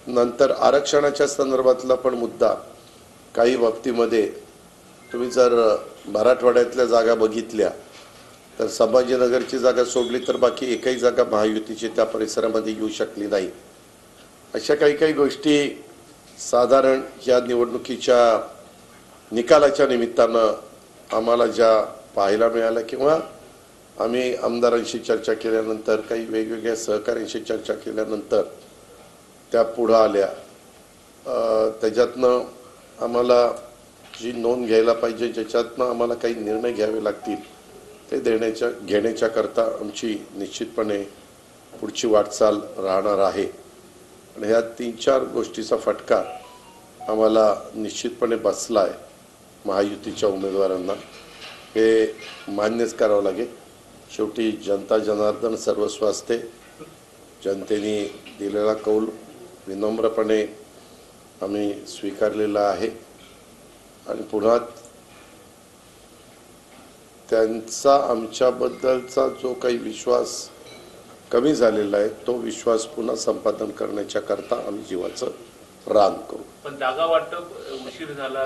नंतर आरक्षणाच्या संदर्भातला पण मुद्दा काही बाबतीमध्ये तुम्ही जर मराठवाड्यातल्या जागा बघितल्या तर संभाजीनगरची जागा सोडली तर बाकी एकही जागा महायुतीची त्या परिसरामध्ये येऊ शकली नाही। अशा काही गोष्टी साधारण या निवडणुकीच्या निकालाच्या निमित्तानं आम्हाला ज्या पाहायला मिळाल्या किंवा आम्ही आमदारांशी चर्चा केल्यानंतर काही वेगवेगळ्या सहकाऱ्यांशी चर्चा केल्यानंतर त्या पुढे आल्या। त्याच्यातनं आम्हाला जी नोंद घ्यायला पाहिजे ज्याच्यातनं आम्हाला काही निर्णय घ्यावे लागतील ते घेण्याच्या करता आमची निश्चितपणे पुढची वाटचाल राहणार आहे। आणि ह्या 3-4 गोष्टीचा फटका आम्हाला निश्चितपणे बसला आहे। महायुतीच्या उमेदवारांना हे मान्यच करावं लागेल। शेवटी जनता जनार्दन सर्वस्व असते। जनतेने दिलेला कौल विनम्रपणे आम्ही स्वीकारलेला आहे आणि पुन्हा त्यांचा आमच्याबद्दलचा जो काही विश्वास कमी झालेला आहे तो विश्वास पुन्हा संपादन करण्याच्या करता आम्ही जीवाचं रान करू। पण जागा वाटप उशीर झाला।